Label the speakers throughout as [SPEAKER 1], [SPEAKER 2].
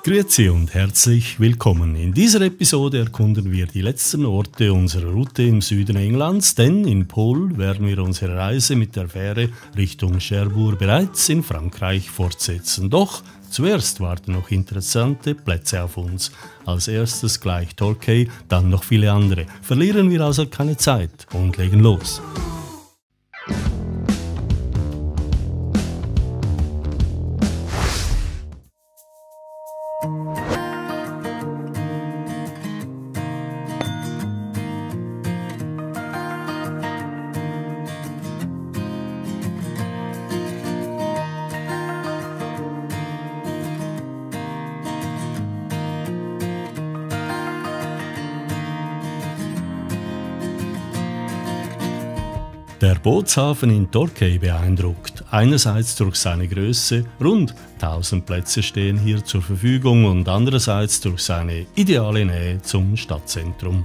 [SPEAKER 1] Grüezi und herzlich willkommen. In dieser Episode erkunden wir die letzten Orte unserer Route im Süden Englands, denn in Poole werden wir unsere Reise mit der Fähre Richtung Cherbourg bereits in Frankreich fortsetzen. Doch zuerst warten noch interessante Plätze auf uns. Als erstes gleich Torquay, dann noch viele andere. Verlieren wir also keine Zeit und legen los. Der Bootshafen in Torquay beeindruckt, einerseits durch seine Größe, rund 1000 Plätze stehen hier zur Verfügung und andererseits durch seine ideale Nähe zum Stadtzentrum.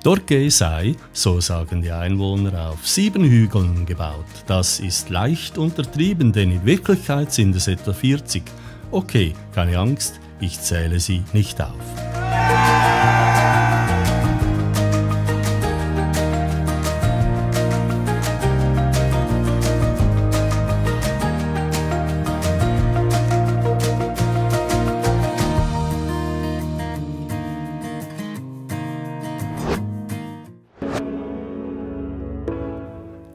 [SPEAKER 1] Torquay sei, so sagen die Einwohner, auf 7 Hügeln gebaut. Das ist leicht untertrieben, denn in Wirklichkeit sind es etwa 40. Okay, keine Angst. Ich zähle sie nicht auf.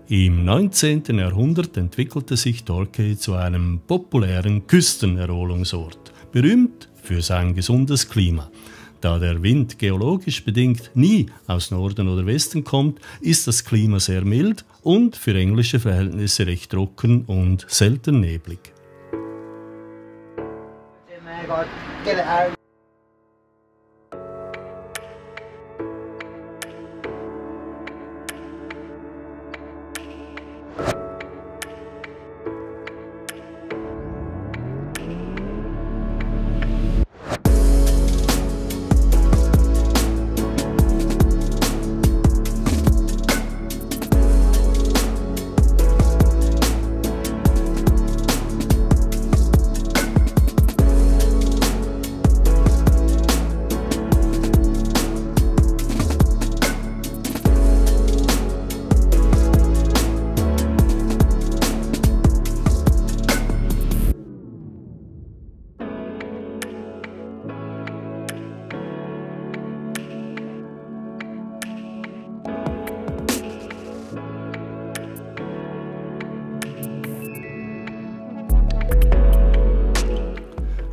[SPEAKER 1] Im 19. Jahrhundert entwickelte sich Torquay zu einem populären Küstenerholungsort, berühmt für sein gesundes Klima. Da der Wind geologisch bedingt nie aus Norden oder Westen kommt, ist das Klima sehr mild und für englische Verhältnisse recht trocken und selten neblig.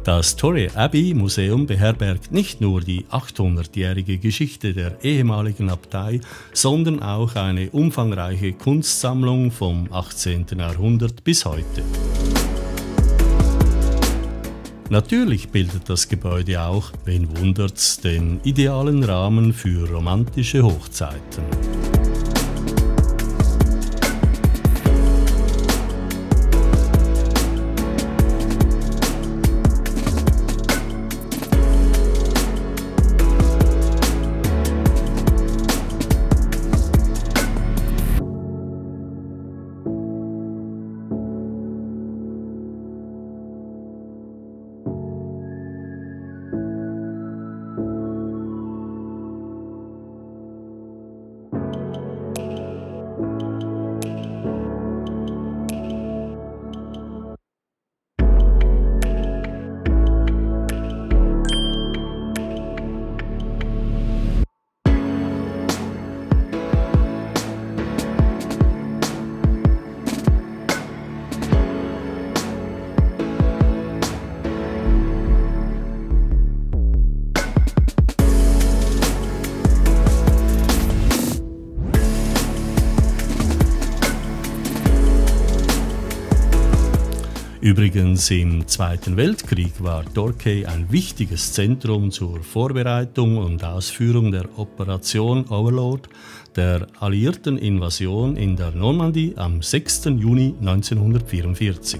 [SPEAKER 1] Das Torre Abbey Museum beherbergt nicht nur die 800-jährige Geschichte der ehemaligen Abtei, sondern auch eine umfangreiche Kunstsammlung vom 18. Jahrhundert bis heute. Natürlich bildet das Gebäude auch, wen wundert's, den idealen Rahmen für romantische Hochzeiten. Übrigens im Zweiten Weltkrieg war Torquay ein wichtiges Zentrum zur Vorbereitung und Ausführung der Operation Overlord, der alliierten Invasion in der Normandie am 6. Juni 1944.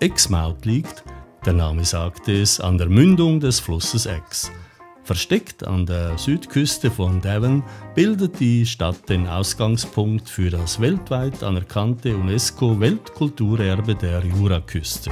[SPEAKER 1] Exmouth liegt, der Name sagt es, an der Mündung des Flusses Ex. Versteckt an der Südküste von Devon bildet die Stadt den Ausgangspunkt für das weltweit anerkannte UNESCO-Weltkulturerbe der Juraküste.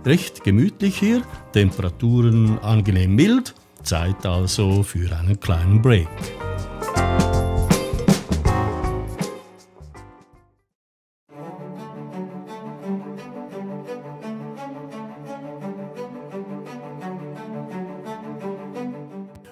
[SPEAKER 1] Recht gemütlich hier, Temperaturen angenehm mild, Zeit also für einen kleinen Break.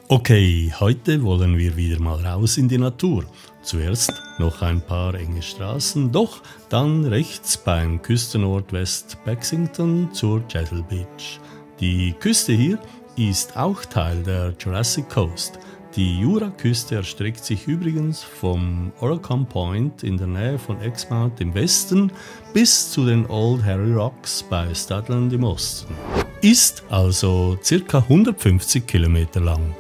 [SPEAKER 1] Okay, heute wollen wir wieder mal raus in die Natur. Zuerst noch ein paar enge Straßen, doch dann rechts beim Küstenort West Bexington zur Chesil Beach. Die Küste hier ist auch Teil der Jurassic Coast. Die Juraküste erstreckt sich übrigens vom Oregon Point in der Nähe von Exmouth im Westen bis zu den Old Harry Rocks bei Studland im Osten. Ist also ca. 150 Kilometer lang.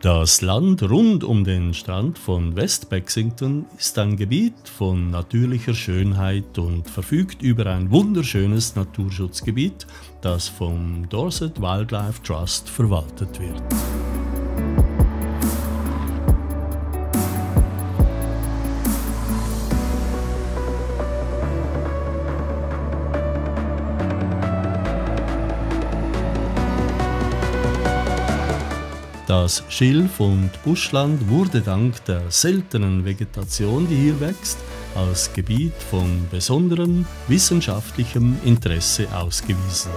[SPEAKER 1] Das Land rund um den Strand von West Bexington ist ein Gebiet von natürlicher Schönheit und verfügt über ein wunderschönes Naturschutzgebiet, das vom Dorset Wildlife Trust verwaltet wird. Das Schilf- und Buschland wurde dank der seltenen Vegetation, die hier wächst, als Gebiet von besonderem wissenschaftlichem Interesse ausgewiesen.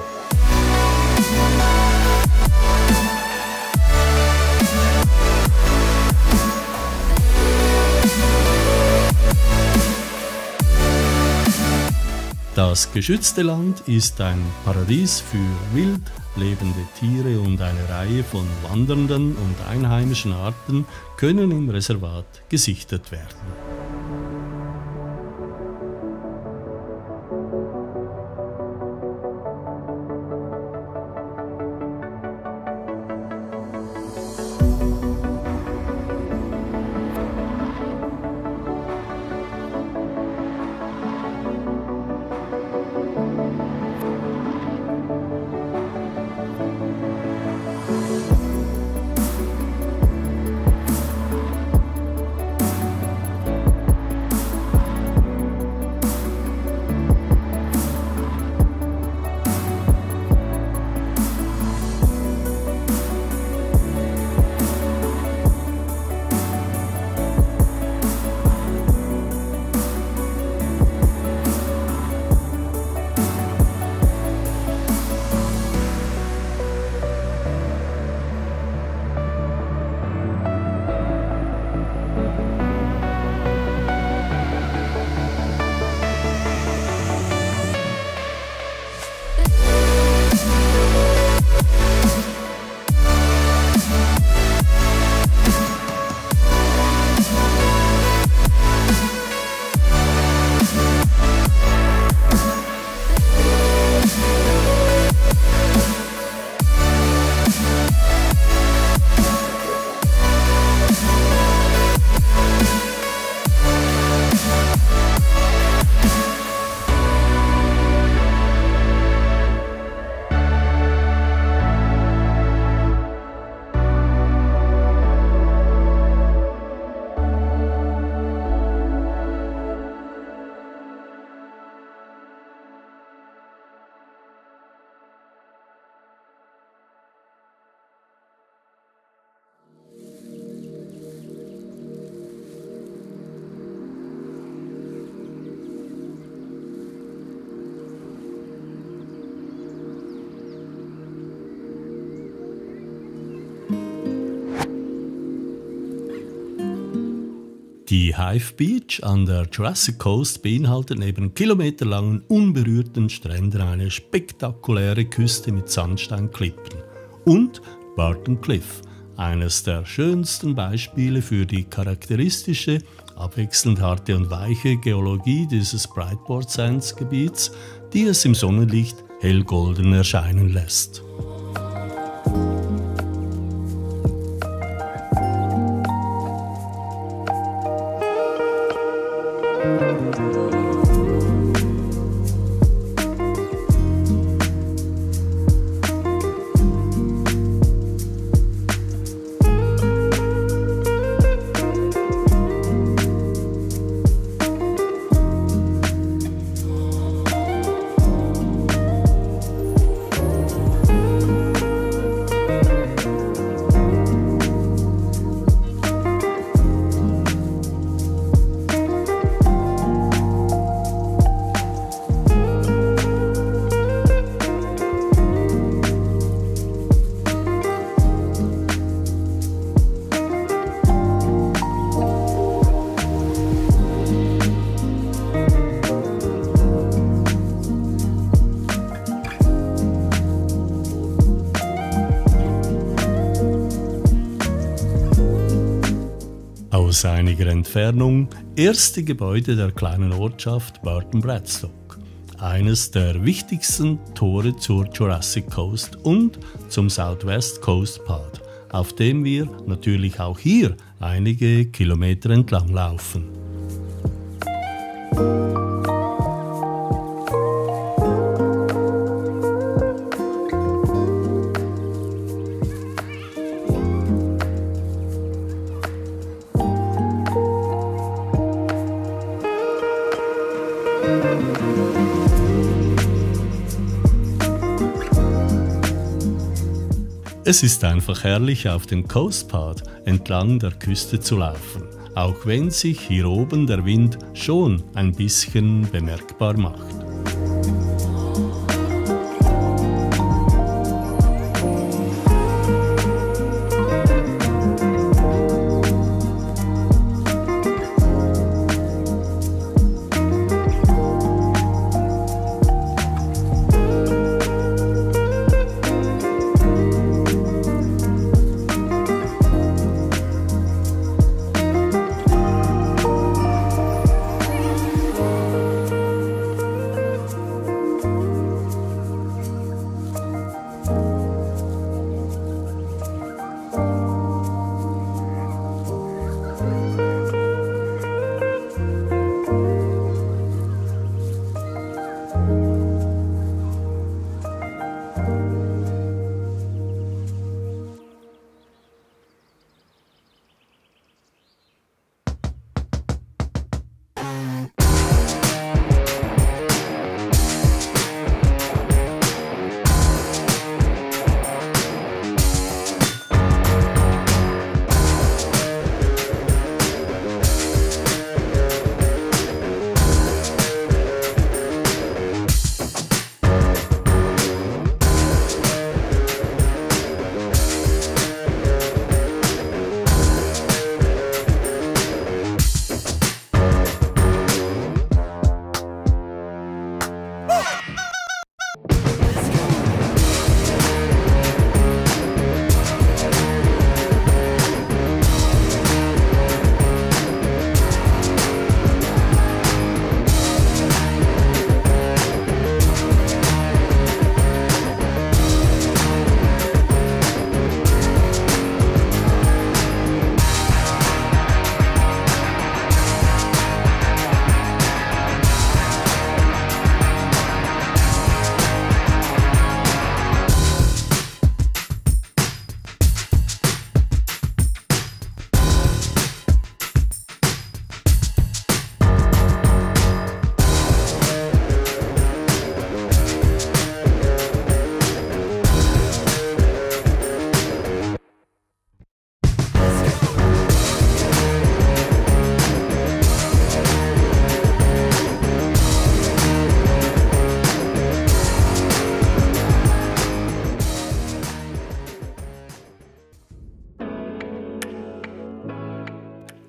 [SPEAKER 1] Das geschützte Land ist ein Paradies für wild lebende Tiere und eine Reihe von wandernden und einheimischen Arten können im Reservat gesichtet werden. Die Hive Beach an der Jurassic Coast beinhaltet neben kilometerlangen unberührten Stränden eine spektakuläre Küste mit Sandsteinklippen und Barton Cliff, eines der schönsten Beispiele für die charakteristische, abwechselnd harte und weiche Geologie dieses Brightboard Sands Gebiets, die es im Sonnenlicht hellgolden erscheinen lässt. Aus einiger Entfernung erste Gebäude der kleinen Ortschaft Barton Bradstock, eines der wichtigsten Tore zur Jurassic Coast und zum Southwest Coast Path, auf dem wir natürlich auch hier einige Kilometer entlang laufen. Es ist einfach herrlich, auf dem Coast Path entlang der Küste zu laufen, auch wenn sich hier oben der Wind schon ein bisschen bemerkbar macht.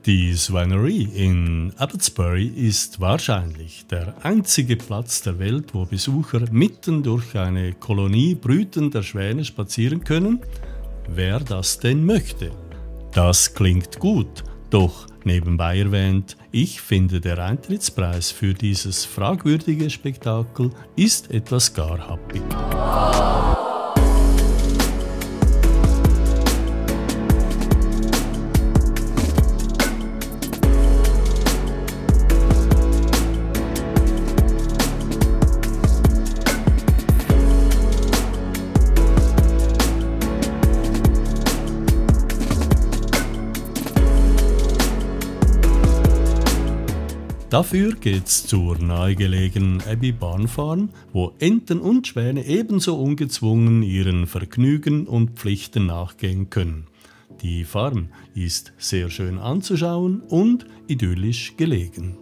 [SPEAKER 1] Die Swanery in Abbotsbury ist wahrscheinlich der einzige Platz der Welt, wo Besucher mitten durch eine Kolonie brütender Schwäne spazieren können, wer das denn möchte. Das klingt gut, doch nebenbei erwähnt, ich finde der Eintrittspreis für dieses fragwürdige Spektakel ist etwas gar happig. Dafür geht's zur nahegelegenen Abbey Barn Farm, wo Enten und Schwäne ebenso ungezwungen ihren Vergnügen und Pflichten nachgehen können. Die Farm ist sehr schön anzuschauen und idyllisch gelegen.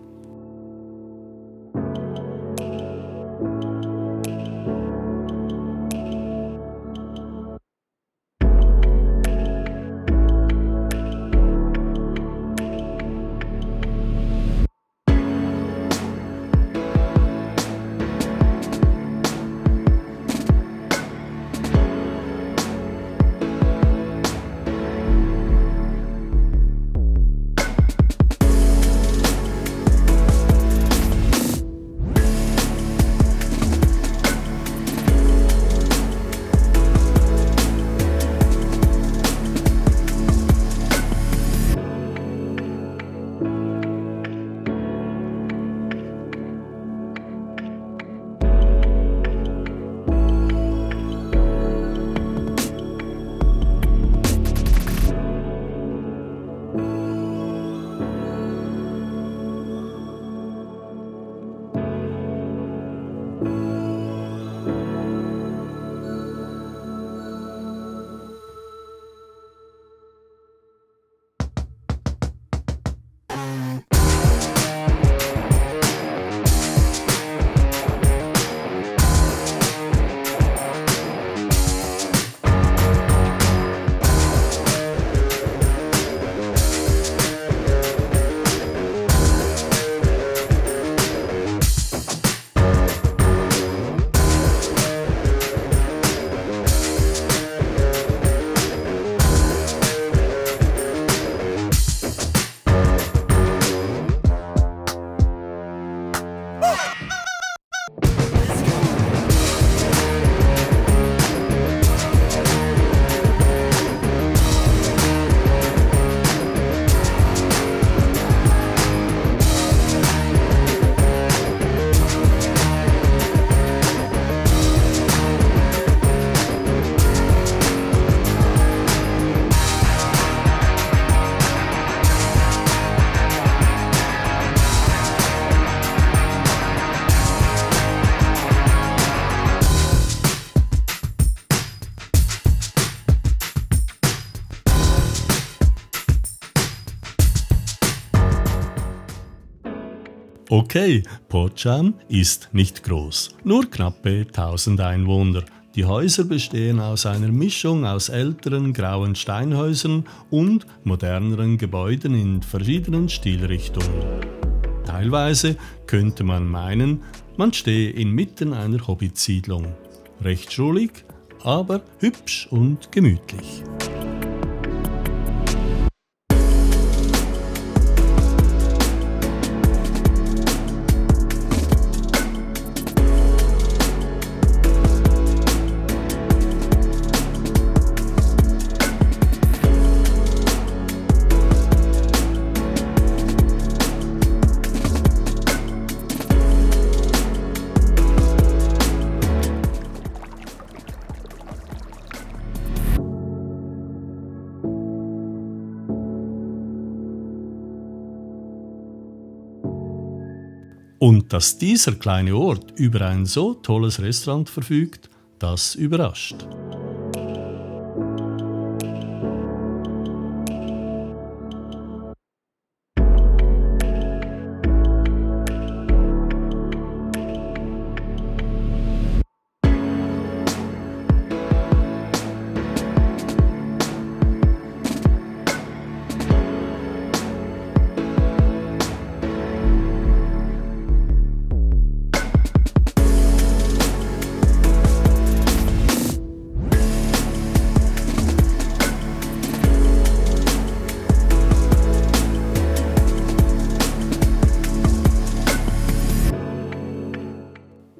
[SPEAKER 1] Okay, Potsdam ist nicht groß, nur knappe 1000 Einwohner. Die Häuser bestehen aus einer Mischung aus älteren grauen Steinhäusern und moderneren Gebäuden in verschiedenen Stilrichtungen. Teilweise könnte man meinen, man stehe inmitten einer Hobbitsiedlung. Recht schrullig, aber hübsch und gemütlich. Und dass dieser kleine Ort über ein so tolles Restaurant verfügt, das überrascht.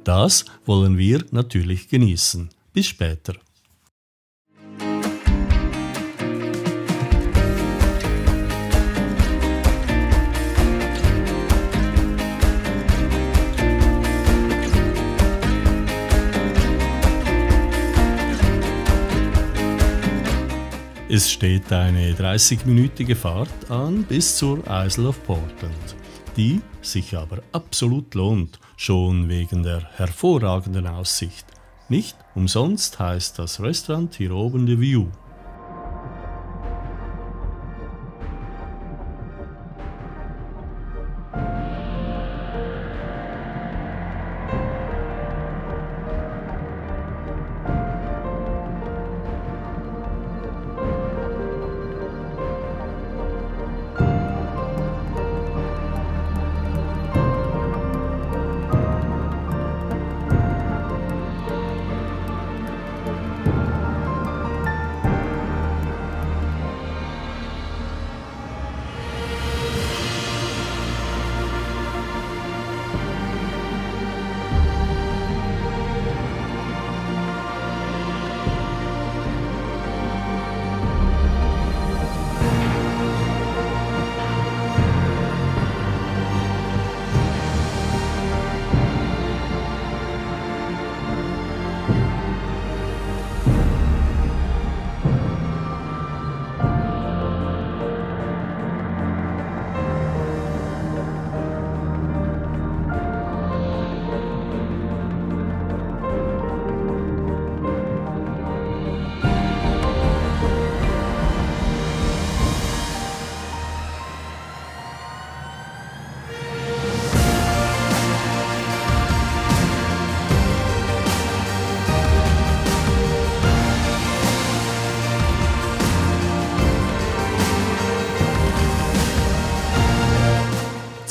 [SPEAKER 1] Das wollen wir natürlich genießen. Bis später. Es steht eine 30-minütige Fahrt an bis zur Isle of Portland, die sich aber absolut lohnt, schon wegen der hervorragenden Aussicht. Nicht umsonst heißt das Restaurant hier oben The View.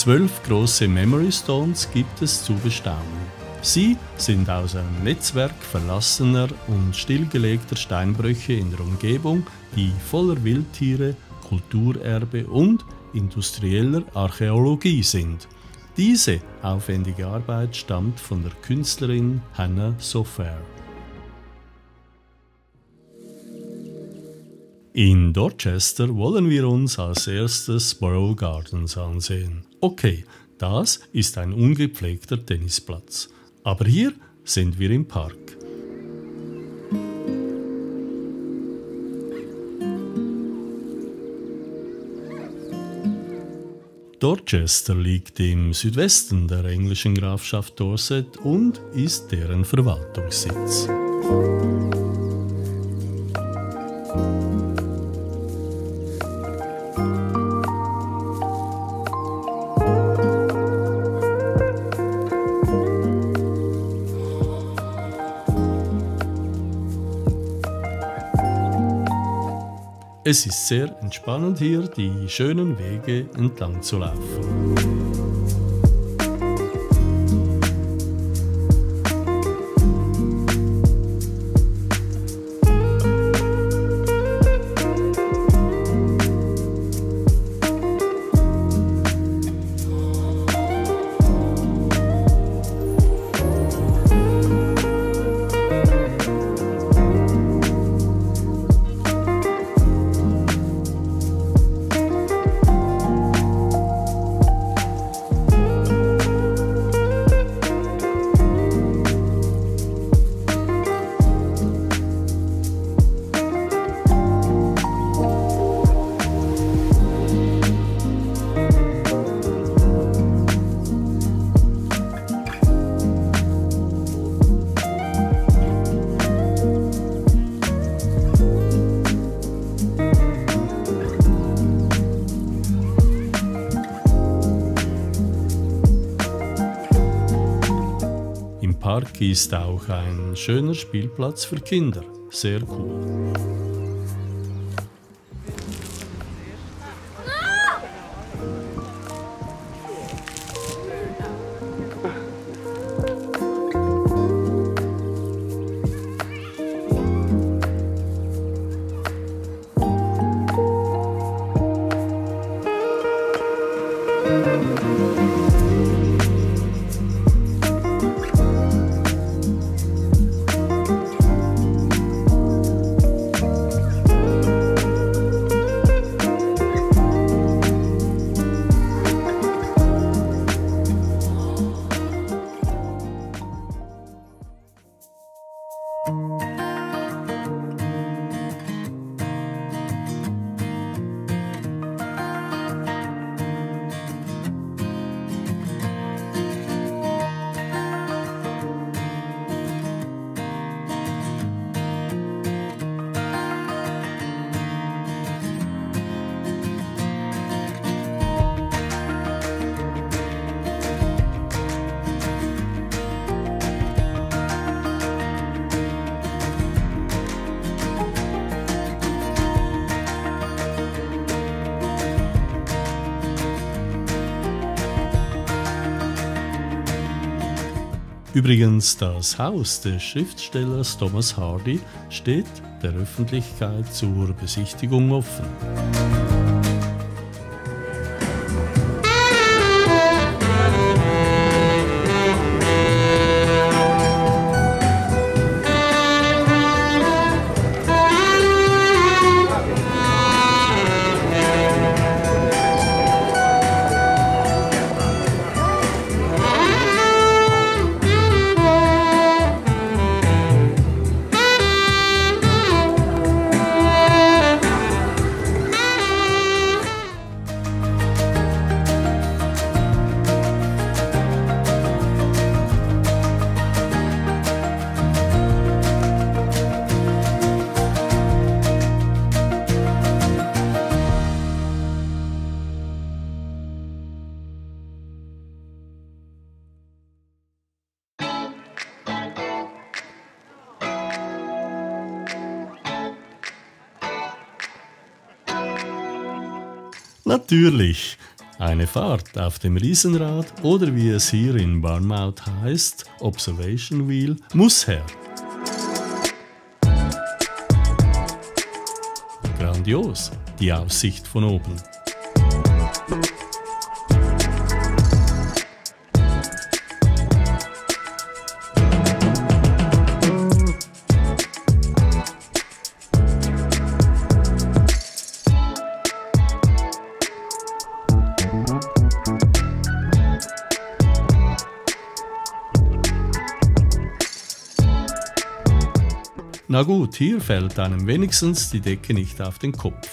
[SPEAKER 1] Zwölf große Memory Stones gibt es zu bestaunen. Sie sind aus einem Netzwerk verlassener und stillgelegter Steinbrüche in der Umgebung, die voller Wildtiere, Kulturerbe und industrieller Archäologie sind. Diese aufwendige Arbeit stammt von der Künstlerin Hannah Sofair. In Dorchester wollen wir uns als erstes Borough Gardens ansehen. Okay, das ist ein ungepflegter Tennisplatz. Aber hier sind wir im Park. Dorchester liegt im Südwesten der englischen Grafschaft Dorset und ist deren Verwaltungssitz. Es ist sehr entspannend hier, die schönen Wege entlang zu laufen. Park ist auch ein schöner Spielplatz für Kinder. Sehr cool. Übrigens, das Haus des Schriftstellers Thomas Hardy steht der Öffentlichkeit zur Besichtigung offen. Natürlich, eine Fahrt auf dem Riesenrad oder wie es hier in Bournemouth heißt, Observation Wheel, muss her. Grandios, die Aussicht von oben. Na gut, hier fällt einem wenigstens die Decke nicht auf den Kopf.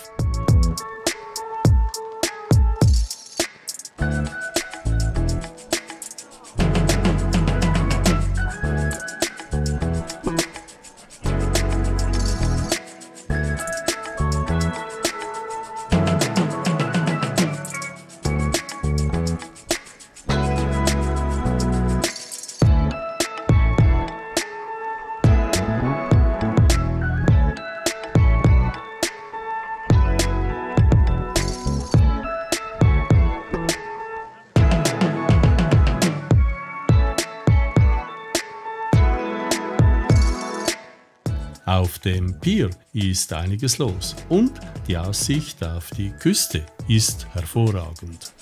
[SPEAKER 1] Auf dem Pier ist einiges los und die Aussicht auf die Küste ist hervorragend.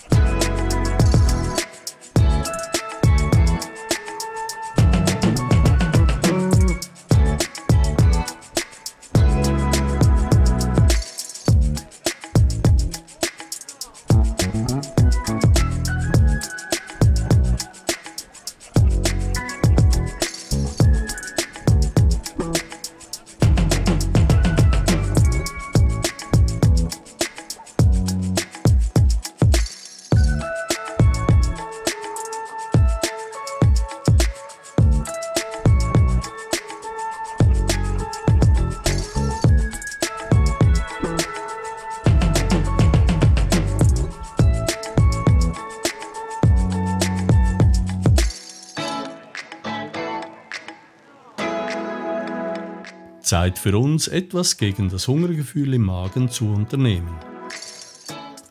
[SPEAKER 1] Zeit für uns, etwas gegen das Hungergefühl im Magen zu unternehmen.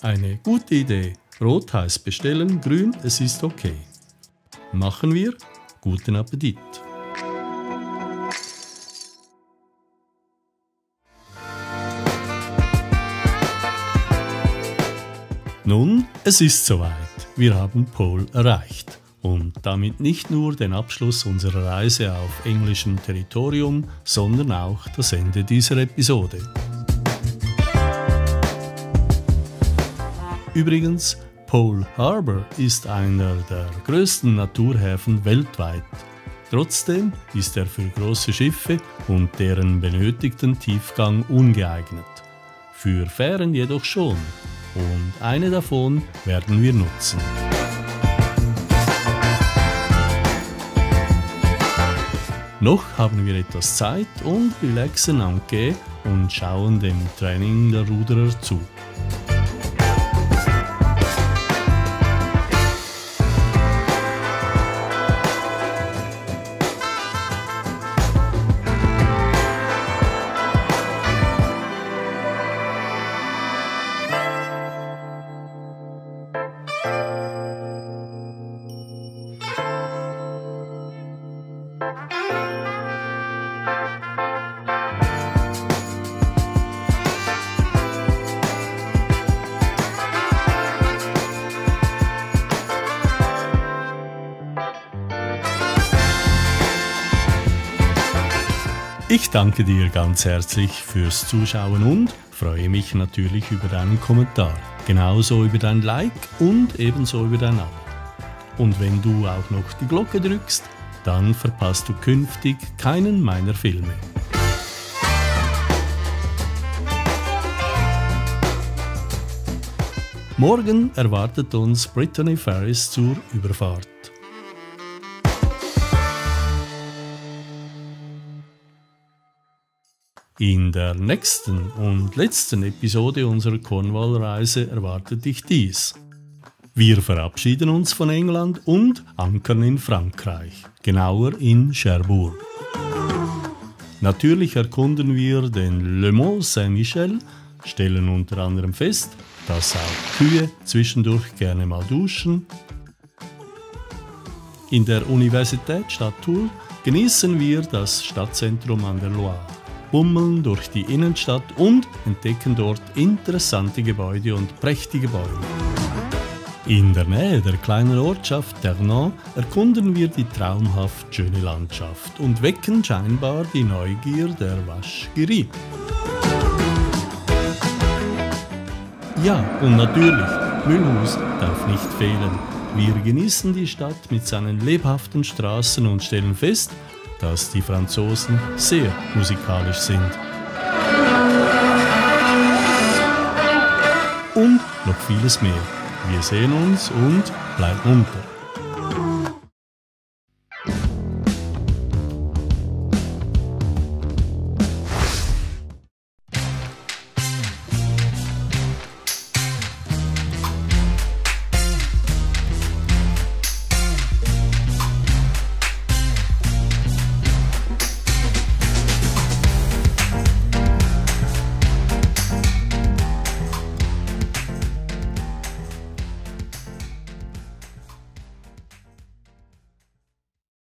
[SPEAKER 1] Eine gute Idee. Rot heißt bestellen, grün, es ist okay. Machen wir. Guten Appetit. Nun, es ist soweit. Wir haben Pol erreicht. Und damit nicht nur den Abschluss unserer Reise auf englischem Territorium, sondern auch das Ende dieser Episode. Übrigens, Pole Harbour ist einer der größten Naturhäfen weltweit. Trotzdem ist er für große Schiffe und deren benötigten Tiefgang ungeeignet. Für Fähren jedoch schon. Und eine davon werden wir nutzen. Noch haben wir etwas Zeit und relaxen am Quai und schauen dem Training der Ruderer zu. Ich danke dir ganz herzlich fürs Zuschauen und freue mich natürlich über deinen Kommentar. Genauso über dein Like und ebenso über dein Abo. Und wenn du auch noch die Glocke drückst, dann verpasst du künftig keinen meiner Filme. Morgen erwartet uns Brittany Ferries zur Überfahrt. In der nächsten und letzten Episode unserer Cornwall-Reise erwartet dich dies. Wir verabschieden uns von England und ankern in Frankreich, genauer in Cherbourg. Natürlich erkunden wir den Le Mont Saint-Michel, stellen unter anderem fest, dass auch Kühe zwischendurch gerne mal duschen. In der Universitätsstadt Tours genießen wir das Stadtzentrum an der Loire, bummeln durch die Innenstadt und entdecken dort interessante Gebäude und prächtige Bäume. In der Nähe der kleinen Ortschaft Ternan erkunden wir die traumhaft schöne Landschaft und wecken scheinbar die Neugier der Waschgerie. Ja, und natürlich, Mulhouse darf nicht fehlen. Wir genießen die Stadt mit seinen lebhaften Straßen und stellen fest, dass die Franzosen sehr musikalisch sind. Und noch vieles mehr. Wir sehen uns und bleibt munter.